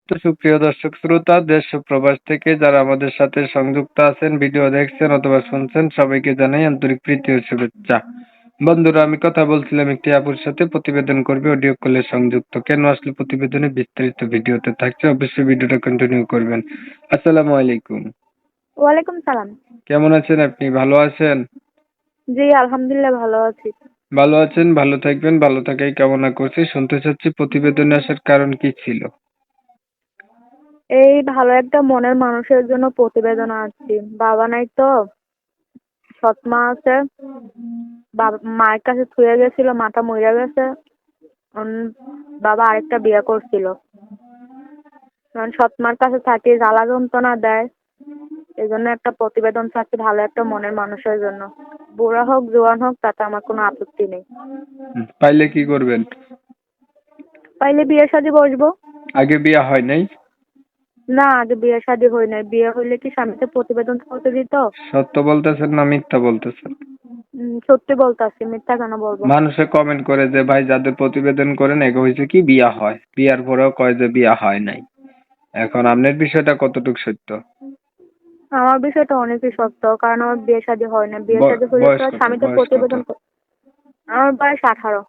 তো সুপ্রিয় দর্শক শ্রোতা, দেশ ও প্রবাস থেকে যারা আমাদের সাথে সংযুক্ত আছেন, ভিডিও দেখছেন অথবা শুনছেন, সবাইকে জানাই আন্তরিক প্রীতি ও শুভেচ্ছা। বন্ধুরা, আমি কথা বলছিলাম একটি আপুর সাথে, প্রতিবেদন করবে, অডিও কলে সংযুক্ত। কেন আসলে প্রতিবেদনে বিস্তারিত ভিডিওতে থাকছে, অবশ্যই ভিডিওটা কন্টিনিউ করবেন। আসসালামু আলাইকুম। ওয়ালাইকুম সালাম। কেমন আছেন আপনি? ভালো আছেন? জি, আলহামদুলিল্লাহ ভালো আছি। ভালো আছেন, ভালো থাকবেন, ভালো থাকাই কামনা করছি। শুনতে চাচ্ছি প্রতিবেদনে আসার কারণ কি ছিল? এই ভালো একটা মনের মানুষের জন্য প্রতিবেদন আসছি। বাবা নাই তো, সৎ মা আছে। মায়ের কাছে থুয়ে গেছিল, মাটা মরে গেছে। বাবা আরেকটা বিয়ে করছিল। সৎ মার কাছে থাকি, জ্বালা যন্ত্রণা দেয়। এই জন্য একটা প্রতিবেদন চাচ্ছি ভালো একটা মনের মানুষের জন্য। বুড়া হোক জোয়ান হোক তাতে আমার কোনো আপত্তি নেই। পাইলে কি করবেন? পাইলে বিয়ে শাদী বসবো। আগে বিয়ে হয় নাই? না, আগে বিয়ে শাদী হয় নাই। বিয়ে হইলে কি স্বামীকে প্রতিবেদন করতে দিত? সত্য বলতেছেন না মিথ্যা বলতেছেন? সত্যি বলতাছি, মিথ্যা কেন বলবো? মানুষে কমেন্ট করে যে ভাই যাদের প্রতিবেদন করেন এগো হয়েছে কি বিয়া হয়, বিয়ার পরেও কয় যে বিয়া হয় নাই। এখন আপনার বিষয়টা কতটুকু সত্য? আমার বিষয়টা অনেকই সত্য, কারণ আমার বিয়ে শাদী হয় না। বিয়ে শাদী হলে বয়স তো কত? স্বামীকে বয়স কত? প্রতিবেদন আমার বয়স 18।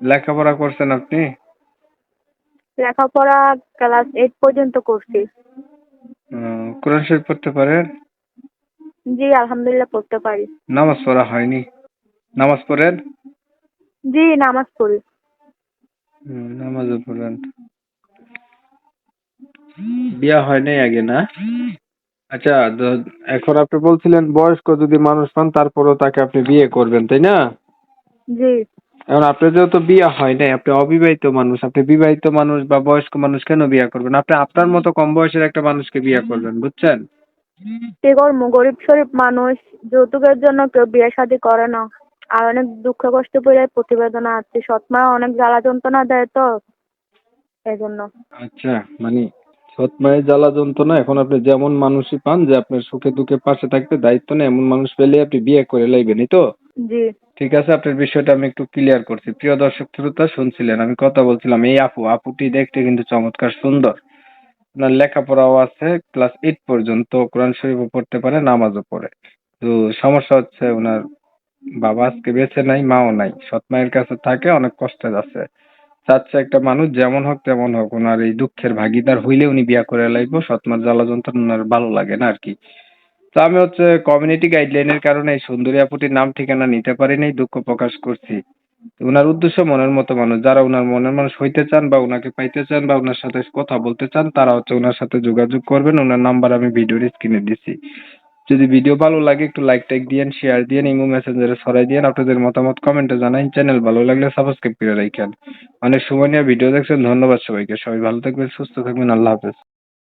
লেখাপড়া করছেন আপনি? লেখাপড়া ক্লাস 8 পর্যন্ত করছি। কোরআন শরীফ পড়তে পারেন? জি, আলহামদুলিল্লাহ পড়তে পারি। নামাজ পড়া হয়নি? নামাজ পড়েন? জি, নামাজ পড়ি। নামাজও পড়েন। বিয়া হয় নাই আগে না? আচ্ছা, এখন আপনি বলছিলেন বয়স্ক যদি মানুষ পান তারপরেও তাকে আপনি বিয়ে করবেন, তাই না? জি। এখন আপনার যেহেতু বিয়ে হয় নাই, আপনি অবিবাহিত মানুষ, আপনি বিবাহিত মানুষ বা বয়স্ক মানুষ কেন বিয়ে করবেন? আপনি আপনার মতো কম বয়সের একটা মানুষকে বিয়ে করবেন, বুঝছেন? কি করবো, গরিব শরীফ মানুষ, যৌতুকের জন্য কেউ বিয়ে শাদী করে না। আর অনেক দুঃখ কষ্ট পড়ে প্রতিবেদন আছে। সৎ মা অনেক জ্বালা যন্ত্রণা দেয় তো, এই জন্য। আচ্ছা, মানে সৎ মায়ের জ্বালা যন্ত্রণা, এখন আপনি যেমন মানুষই পান যে আপনার সুখে দুঃখে পাশে থাকতে দায়িত্ব নেই, এমন মানুষ পেলে আপনি বিয়ে করে লাইবেন, এই তো? জি। ঠিক আছে, আপনার বিষয়টা আমি একটু ক্লিয়ার করছি। প্রিয় দর্শক শ্রোতা, শুনছিলেন আমি কথা বলছিলাম, এই আপুটি দেখতে কিন্তু চমৎকার সুন্দর। আপনার লেখাপড়াও আছে, ক্লাস 8 পর্যন্ত কোরআন শরীফও পড়তে পারে, নামাজও পড়ে। তো সমস্যা হচ্ছে ওনার বাবা আজকে বেঁচে নাই, মাও নাই, সৎ মায়ের কাছে থাকে, অনেক কষ্টে আছে। চাচ্ছে একটা মানুষ যেমন হোক তেমন হোক ওনার এই দুঃখের ভাগিদার হইলে উনি বিয়া করে লাইবো, সৎ মার জ্বালা যন্ত্রণা ওনার ভালো লাগে না আর কি। তো আমি হচ্ছে কমিউনিটি গাইডলাইনের কারণে এই সুন্দরী আপুটির নাম ঠিকানা নিতে পারি নাই, দুঃখ প্রকাশ করছি। উনার উদ্দেশ্য মনের মতো মানুষ, যারা উনার মনের মানুষ হইতে চান বা উনাকে পাইতে চান বা উনার সাথে কথা বলতে চান, তারা হচ্ছে উনার সাথে যোগাযোগ করবেন। উনার নাম্বার আমি ভিডিওর স্ক্রিনে দিছি। যদি ভিডিও ভালো লাগে একটু লাইক টাইক দিয়েন, শেয়ার দিয়েন, ইমো মেসেঞ্জারে ছড়াই দিয়েন, আপনাদের মতামত কমেন্টে জানান, চ্যানেল ভালো লাগলে সাবস্ক্রাইব করে রাখেন। অনেক সময় নিয়ে ভিডিও দেখছেন, ধন্যবাদ সবাইকে। সবাই ভালো থাকবেন, সুস্থ থাকবেন, আল্লাহ হাফেজ।